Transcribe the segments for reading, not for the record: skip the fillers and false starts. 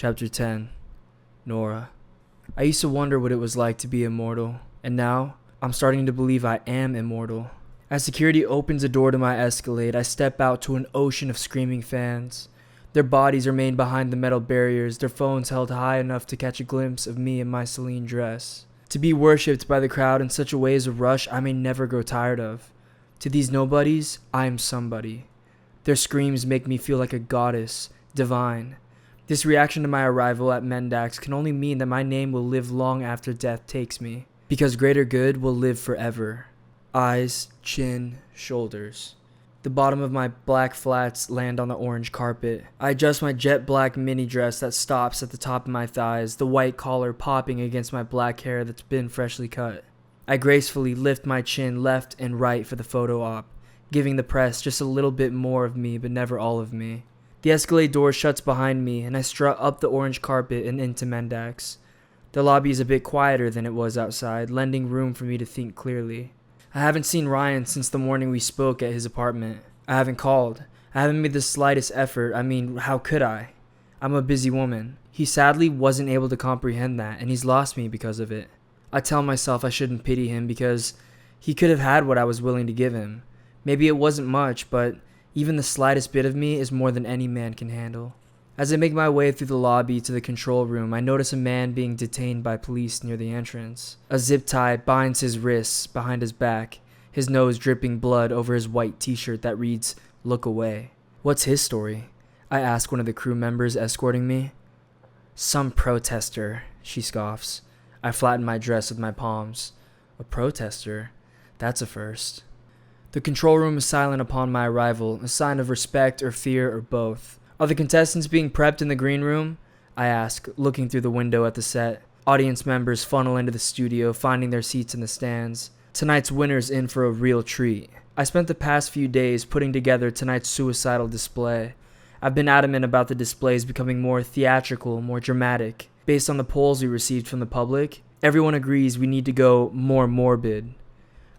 Chapter 10. Nora. I used to wonder what it was like to be immortal, and now I'm starting to believe I am immortal. As security opens a door to my Escalade, I step out to an ocean of screaming fans. Their bodies remain behind the metal barriers, their phones held high enough to catch a glimpse of me in my Celine dress. To be worshipped by the crowd in such a way is a rush I may never grow tired of. To these nobodies, I am somebody. Their screams make me feel like a goddess, divine. This reaction to my arrival at Mendax can only mean that my name will live long after death takes me, because greater good will live forever. Eyes, chin, shoulders. The bottom of my black flats land on the orange carpet. I adjust my jet black mini dress that stops at the top of my thighs, the white collar popping against my black hair that's been freshly cut. I gracefully lift my chin left and right for the photo op, giving the press just a little bit more of me but never all of me. The Escalade door shuts behind me, and I strut up the orange carpet and into Mendax. The lobby is a bit quieter than it was outside, lending room for me to think clearly. I haven't seen Ryan since the morning we spoke at his apartment. I haven't called. I haven't made the slightest effort. I mean, how could I? I'm a busy woman. He sadly wasn't able to comprehend that, and he's lost me because of it. I tell myself I shouldn't pity him because he could have had what I was willing to give him. Maybe it wasn't much, but even the slightest bit of me is more than any man can handle. As I make my way through the lobby to the control room, I notice a man being detained by police near the entrance. A zip tie binds his wrists behind his back, his nose dripping blood over his white t-shirt that reads, "Look away." What's his story? I ask one of the crew members escorting me. Some protester, she scoffs. I flatten my dress with my palms. A protester? That's a first. The control room is silent upon my arrival, a sign of respect or fear or both. Are the contestants being prepped in the green room? I ask, looking through the window at the set. Audience members funnel into the studio, finding their seats in the stands. Tonight's winner's in for a real treat. I spent the past few days putting together tonight's suicidal display. I've been adamant about the displays becoming more theatrical, more dramatic. Based on the polls we received from the public, everyone agrees we need to go more morbid.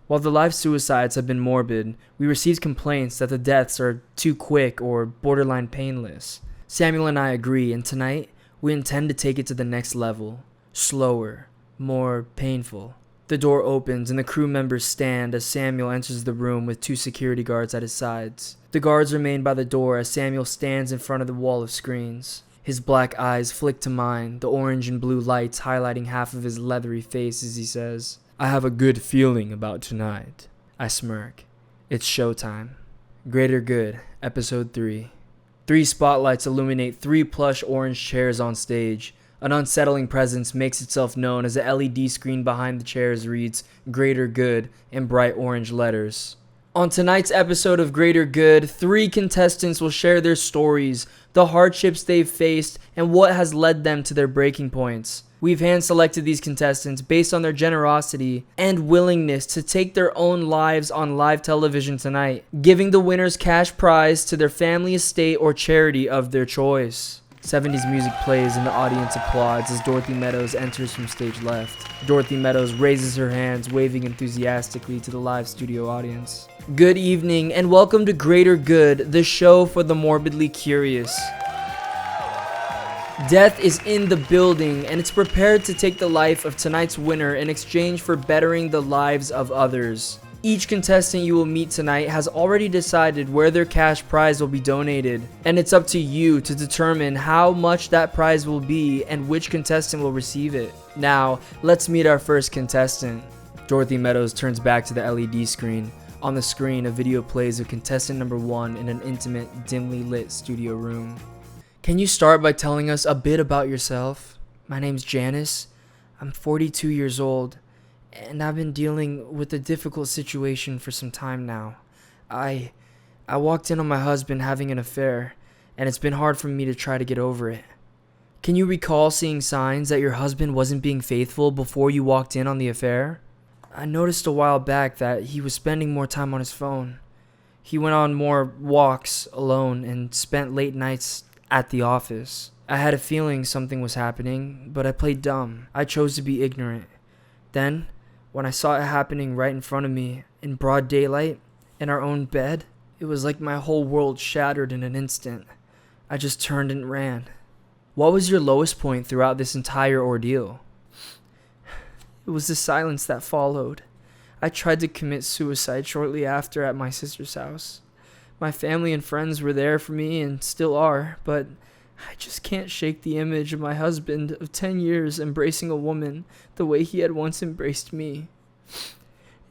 While the live suicides have been morbid, we received complaints that the deaths are too quick or borderline painless. Samuel and I agree, and tonight, we intend to take it to the next level. Slower, more painful. The door opens and the crew members stand as Samuel enters the room with 2 security guards at his sides. The guards remain by the door as Samuel stands in front of the wall of screens. His black eyes flick to mine, the orange and blue lights highlighting half of his leathery face as he says, "I have a good feeling about tonight." I smirk. It's showtime. Greater Good, Episode 3. 3 spotlights illuminate 3 plush orange chairs on stage. An unsettling presence makes itself known as the LED screen behind the chairs reads Greater Good in bright orange letters. On tonight's episode of Greater Good, 3 contestants will share their stories, the hardships they've faced, and what has led them to their breaking points. We've hand-selected these contestants based on their generosity and willingness to take their own lives on live television tonight, giving the winners cash prize to their family estate or charity of their choice. 70s music plays and the audience applauds as Dorothy Meadows enters from stage left. Dorothy Meadows raises her hands, waving enthusiastically to the live studio audience. Good evening and welcome to Greater Good, the show for the morbidly curious. Death is in the building, and it's prepared to take the life of tonight's winner in exchange for bettering the lives of others. Each contestant you will meet tonight has already decided where their cash prize will be donated, and it's up to you to determine how much that prize will be and which contestant will receive it. Now, let's meet our first contestant. Dorothy Meadows turns back to the LED screen. On the screen, a video plays of contestant number 1 in an intimate, dimly lit studio room. Can you start by telling us a bit about yourself? My name's Janice. I'm 42 years old, and I've been dealing with a difficult situation for some time now. I walked in on my husband having an affair, and it's been hard for me to try to get over it. Can you recall seeing signs that your husband wasn't being faithful before you walked in on the affair? I noticed a while back that he was spending more time on his phone. He went on more walks alone and spent late nights at the office. I had a feeling something was happening, but I played dumb. I chose to be ignorant. Then, when I saw it happening right in front of me, in broad daylight, in our own bed, it was like my whole world shattered in an instant. I just turned and ran. What was your lowest point throughout this entire ordeal? It was the silence that followed. I tried to commit suicide shortly after at my sister's house. My family and friends were there for me and still are, but I just can't shake the image of my husband of 10 years embracing a woman the way he had once embraced me.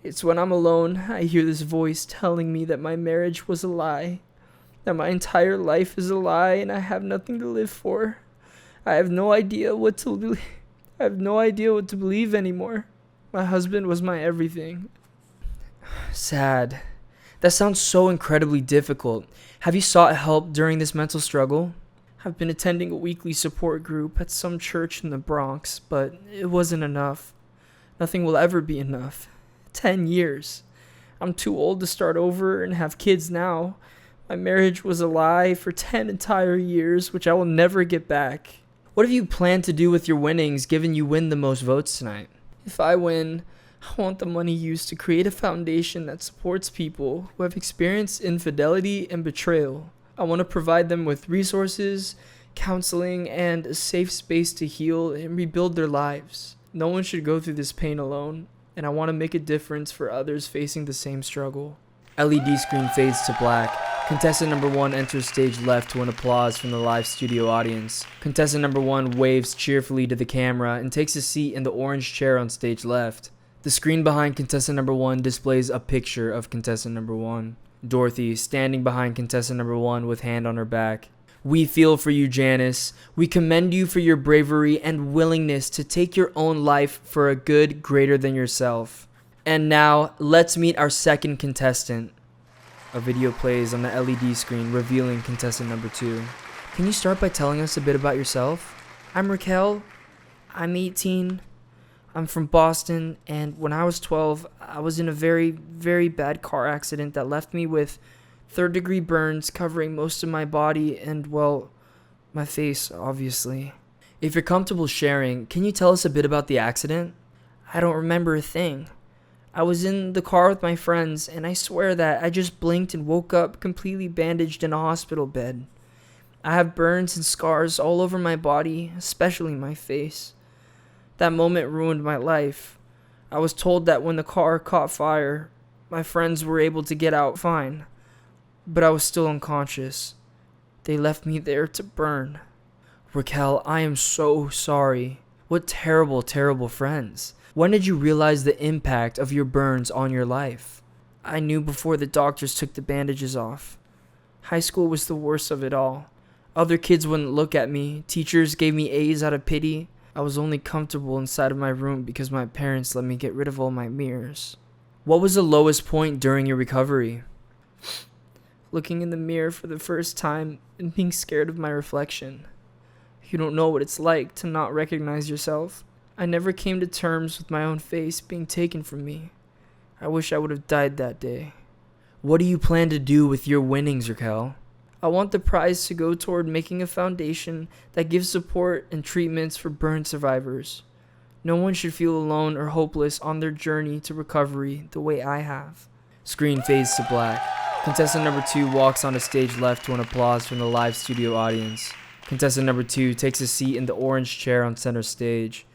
It's when I'm alone, I hear this voice telling me that my marriage was a lie, that my entire life is a lie and I have nothing to live for. I have no idea what to believe anymore. My husband was my everything. Sad. That sounds so incredibly difficult. Have you sought help during this mental struggle? I've been attending a weekly support group at some church in the Bronx, but it wasn't enough. Nothing will ever be enough. 10 years. I'm too old to start over and have kids now. My marriage was a lie for 10 entire years, which I will never get back. What have you planned to do with your winnings given you win the most votes tonight? If I win, I want the money used to create a foundation that supports people who have experienced infidelity and betrayal. I want to provide them with resources, counseling, and a safe space to heal and rebuild their lives. No one should go through this pain alone, and I want to make a difference for others facing the same struggle. LED screen fades to black. Contestant number 1 enters stage left to an applause from the live studio audience. Contestant number 1 waves cheerfully to the camera and takes a seat in the orange chair on stage left. The screen behind contestant number 1 displays a picture of contestant number 1. Dorothy, standing behind contestant number 1 with hand on her back. We feel for you, Janice. We commend you for your bravery and willingness to take your own life for a good greater than yourself. And now, let's meet our second contestant. A video plays on the LED screen revealing contestant number 2. Can you start by telling us a bit about yourself? I'm Raquel. I'm 18. I'm from Boston, and when I was 12, I was in a very, very bad car accident that left me with third-degree burns covering most of my body and, well, my face, obviously. If you're comfortable sharing, can you tell us a bit about the accident? I don't remember a thing. I was in the car with my friends, and I swear that I just blinked and woke up completely bandaged in a hospital bed. I have burns and scars all over my body, especially my face. That moment ruined my life. I was told that when the car caught fire, my friends were able to get out fine, but I was still unconscious. They left me there to burn. Raquel, I am so sorry. What terrible, terrible friends. When did you realize the impact of your burns on your life? I knew before the doctors took the bandages off. High school was the worst of it all. Other kids wouldn't look at me. Teachers gave me A's out of pity. I was only comfortable inside of my room because my parents let me get rid of all my mirrors. What was the lowest point during your recovery? Looking in the mirror for the first time and being scared of my reflection. You don't know what it's like to not recognize yourself. I never came to terms with my own face being taken from me. I wish I would have died that day. What do you plan to do with your winnings, Raquel? I want the prize to go toward making a foundation that gives support and treatments for burn survivors. No one should feel alone or hopeless on their journey to recovery the way I have. Screen fades to black. Contestant number 2 walks onto stage left to an applause from the live studio audience. Contestant number 2 takes a seat in the orange chair on center stage.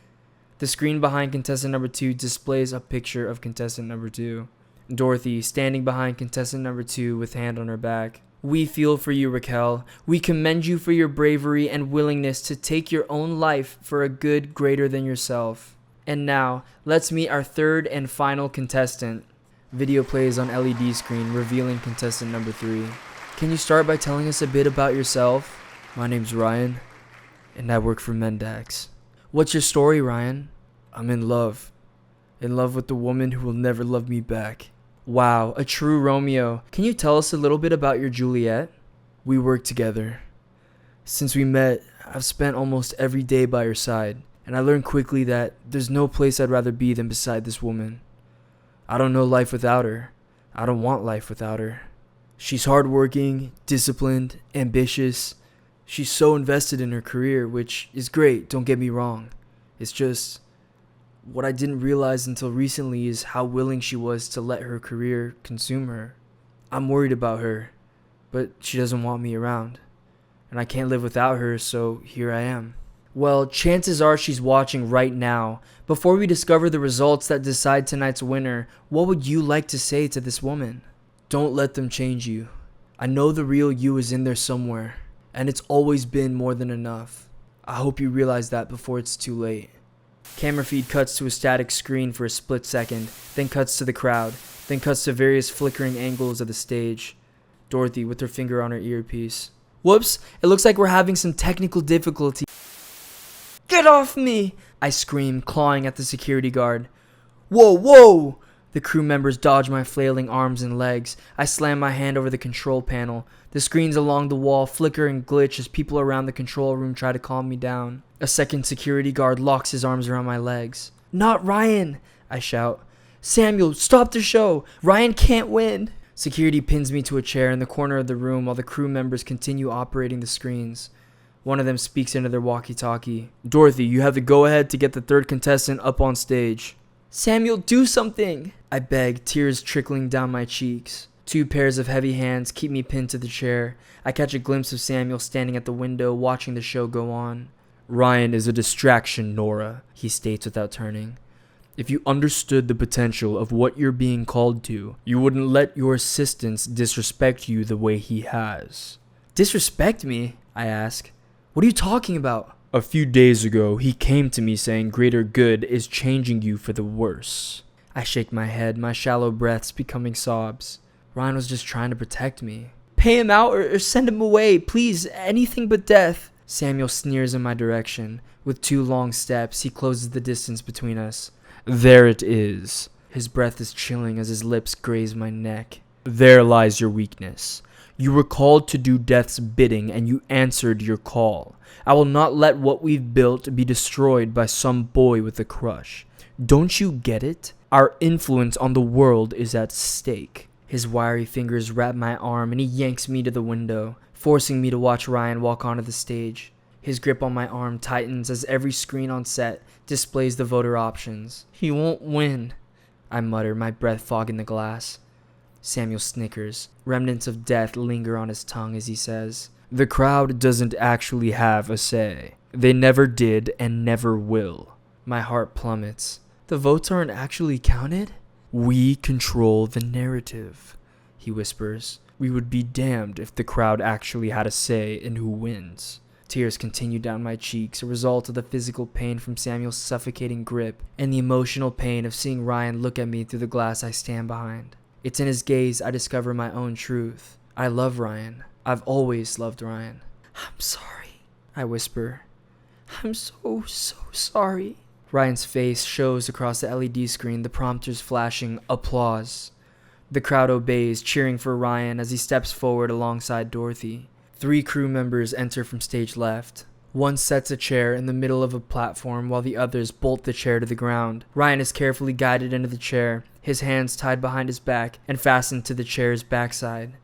The screen behind contestant number 2 displays a picture of contestant number 2. Dorothy, standing behind contestant number 2 with hand on her back. We feel for you, Raquel. We commend you for your bravery and willingness to take your own life for a good greater than yourself. And now, let's meet our third and final contestant. Video plays on LED screen revealing contestant number 3. Can you start by telling us a bit about yourself? My name's Ryan, and I work for Mendax. What's your story, Ryan? I'm in love. In love with the woman who will never love me back. Wow, a true Romeo. Can you tell us a little bit about your Juliet? We work together. Since we met, I've spent almost every day by her side, and I learned quickly that there's no place I'd rather be than beside this woman. I don't know life without her. I don't want life without her. She's hardworking, disciplined, ambitious. She's so invested in her career, which is great, don't get me wrong. It's just, what I didn't realize until recently is how willing she was to let her career consume her. I'm worried about her, but she doesn't want me around. and I can't live without her, so here I am. Well, chances are she's watching right now. Before we discover the results that decide tonight's winner, what would you like to say to this woman? Don't let them change you. I know the real you is in there somewhere, and it's always been more than enough. I hope you realize that before it's too late. Camera feed cuts to a static screen for a split second, then cuts to the crowd, then cuts to various flickering angles of the stage. Dorothy with her finger on her earpiece. Whoops, it looks like we're having some technical difficulty. Get off me! I scream, clawing at the security guard. Whoa, whoa! The crew members dodge my flailing arms and legs. I slam my hand over the control panel. The screens along the wall flicker and glitch as people around the control room try to calm me down. A second security guard locks his arms around my legs. Not Ryan! I shout. Samuel, stop the show! Ryan can't win! Security pins me to a chair in the corner of the room while the crew members continue operating the screens. One of them speaks into their walkie-talkie. Dorothy, you have the go-ahead to get the third contestant up on stage. Samuel, do something! I beg, tears trickling down my cheeks. Two pairs of heavy hands keep me pinned to the chair. I catch a glimpse of Samuel standing at the window watching the show go on. Ryan is a distraction, Nora, he states without turning. If you understood the potential of what you're being called to, you wouldn't let your assistants disrespect you the way he has. Disrespect me? I ask. What are you talking about? A few days ago, he came to me saying greater good is changing you for the worse. I shake my head, my shallow breaths becoming sobs. Ryan was just trying to protect me. Pay him out or send him away, please, anything but death. Samuel sneers in my direction. With 2 long steps, he closes the distance between us. There it is. His breath is chilling as his lips graze my neck. There lies your weakness. You were called to do death's bidding, and you answered your call. I will not let what we've built be destroyed by some boy with a crush. Don't you get it? Our influence on the world is at stake. His wiry fingers wrap my arm and he yanks me to the window, forcing me to watch Ryan walk onto the stage. His grip on my arm tightens as every screen on set displays the voter options. He won't win, I mutter, my breath fogging the glass. Samuel snickers. Remnants of death linger on his tongue as he says, The crowd doesn't actually have a say. They never did and never will. My heart plummets. The votes aren't actually counted? We control the narrative, he whispers. We would be damned if the crowd actually had a say in who wins. Tears continue down my cheeks, a result of the physical pain from Samuel's suffocating grip and the emotional pain of seeing Ryan look at me through the glass I stand behind. It's in his gaze I discover my own truth. I love Ryan. I've always loved Ryan. I'm sorry, I whisper. I'm so sorry. Ryan's face shows across the LED screen, the prompters flashing applause. The crowd obeys, cheering for Ryan as he steps forward alongside Dorothy. 3 crew members enter from stage left. One sets a chair in the middle of a platform while the others bolt the chair to the ground. Ryan is carefully guided into the chair, his hands tied behind his back and fastened to the chair's backside.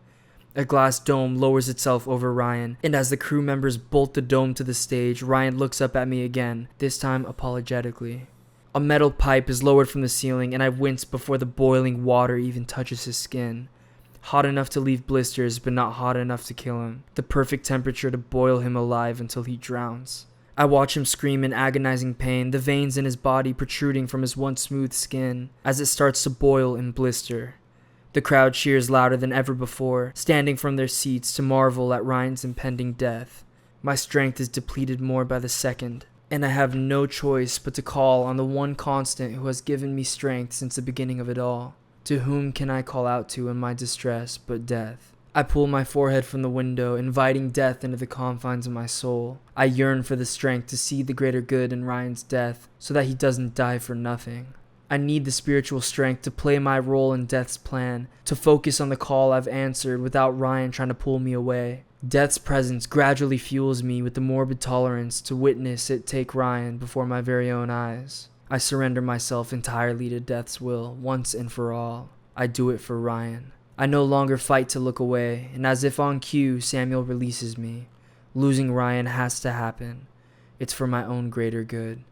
A glass dome lowers itself over Ryan, and as the crew members bolt the dome to the stage, Ryan looks up at me again, this time apologetically. A metal pipe is lowered from the ceiling, and I wince before the boiling water even touches his skin. Hot enough to leave blisters, but not hot enough to kill him. The perfect temperature to boil him alive until he drowns. I watch him scream in agonizing pain, the veins in his body protruding from his once smooth skin, as it starts to boil and blister. The crowd cheers louder than ever before, standing from their seats to marvel at Ryan's impending death. My strength is depleted more by the second, and I have no choice but to call on the one constant who has given me strength since the beginning of it all. To whom can I call out to in my distress but death? I pull my forehead from the window, inviting death into the confines of my soul. I yearn for the strength to see the greater good in Ryan's death, so that he doesn't die for nothing. I need the spiritual strength to play my role in Death's plan, to focus on the call I've answered without Ryan trying to pull me away. Death's presence gradually fuels me with the morbid tolerance to witness it take Ryan before my very own eyes. I surrender myself entirely to Death's will, once and for all. I do it for Ryan. I no longer fight to look away, and as if on cue, Samuel releases me. Losing Ryan has to happen. It's for my own greater good.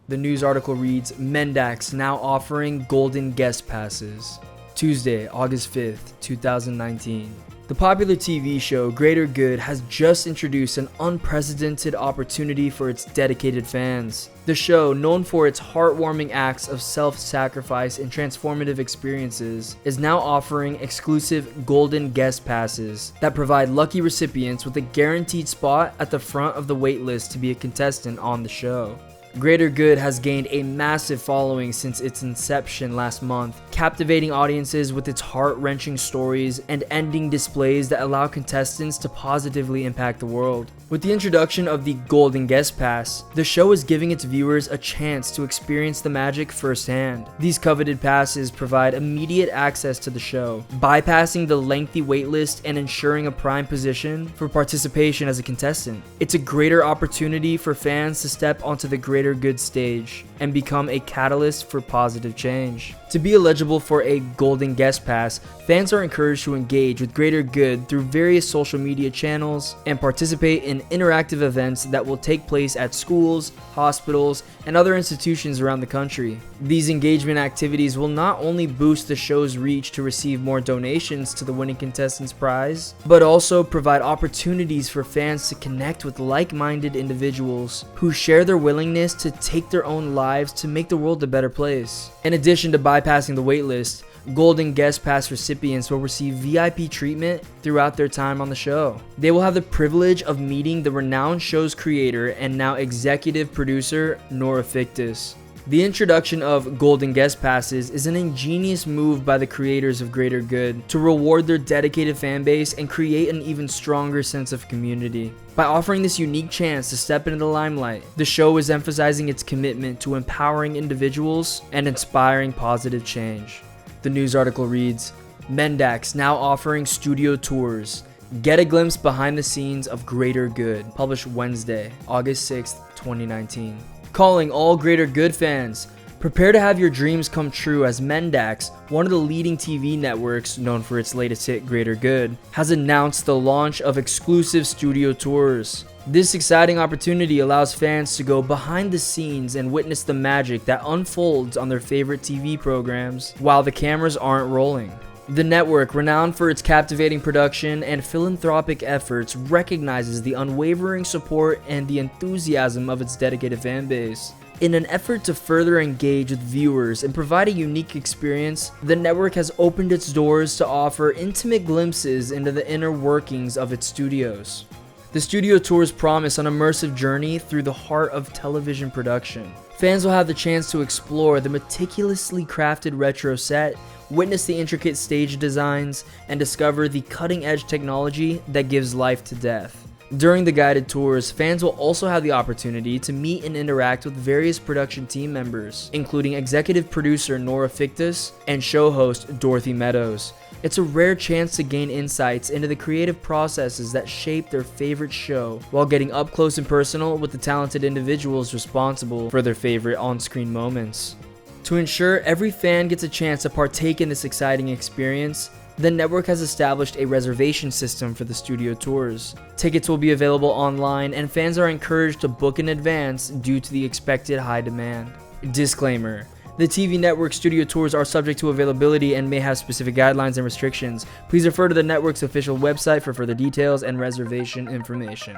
The news article reads, Mendax now offering golden guest passes. Tuesday, August 5th, 2019. The popular TV show Greater Good has just introduced an unprecedented opportunity for its dedicated fans. The show, known for its heartwarming acts of self-sacrifice and transformative experiences, is now offering exclusive golden guest passes that provide lucky recipients with a guaranteed spot at the front of the waitlist to be a contestant on the show. Greater Good has gained a massive following since its inception last month, captivating audiences with its heart-wrenching stories and ending displays that allow contestants to positively impact the world. With the introduction of the Golden Guest Pass, the show is giving its viewers a chance to experience the magic firsthand. These coveted passes provide immediate access to the show, bypassing the lengthy waitlist and ensuring a prime position for participation as a contestant. It's a greater opportunity for fans to step onto the Greater Good stage and become a catalyst for positive change. To be eligible for a Golden Guest Pass, fans are encouraged to engage with Greater Good through various social media channels and participate in interactive events that will take place at schools, hospitals, and other institutions around the country. These engagement activities will not only boost the show's reach to receive more donations to the winning contestant's prize, but also provide opportunities for fans to connect with like-minded individuals who share their willingness to take their own lives to make the world a better place. In addition to bypassing the waitlist, Golden Guest Pass recipients will receive VIP treatment throughout their time on the show. They will have the privilege of meeting the renowned show's creator and now executive producer, Nora Fictus. The introduction of Golden Guest Passes is an ingenious move by the creators of Greater Good to reward their dedicated fan base and create an even stronger sense of community. By offering this unique chance to step into the limelight, the show is emphasizing its commitment to empowering individuals and inspiring positive change. The news article reads, Mendax now offering studio tours. Get a glimpse behind the scenes of Greater Good. Published Wednesday, August 6th, 2019. Calling all Greater Good fans. Prepare to have your dreams come true as Mendax, one of the leading TV networks known for its latest hit Greater Good, has announced the launch of exclusive studio tours. This exciting opportunity allows fans to go behind the scenes and witness the magic that unfolds on their favorite TV programs while the cameras aren't rolling. The network, renowned for its captivating production and philanthropic efforts, recognizes the unwavering support and the enthusiasm of its dedicated fan base. In an effort to further engage with viewers and provide a unique experience, the network has opened its doors to offer intimate glimpses into the inner workings of its studios. The studio tours promise an immersive journey through the heart of television production. Fans will have the chance to explore the meticulously crafted retro set, witness the intricate stage designs, and discover the cutting-edge technology that gives life to death. During the guided tours, fans will also have the opportunity to meet and interact with various production team members, including executive producer Nora Fictus and show host Dorothy Meadows. It's a rare chance to gain insights into the creative processes that shape their favorite show, while getting up close and personal with the talented individuals responsible for their favorite on-screen moments. To ensure every fan gets a chance to partake in this exciting experience, the network has established a reservation system for the studio tours. Tickets will be available online, and fans are encouraged to book in advance due to the expected high demand. Disclaimer: the TV network studio tours are subject to availability and may have specific guidelines and restrictions. Please refer to the network's official website for further details and reservation information.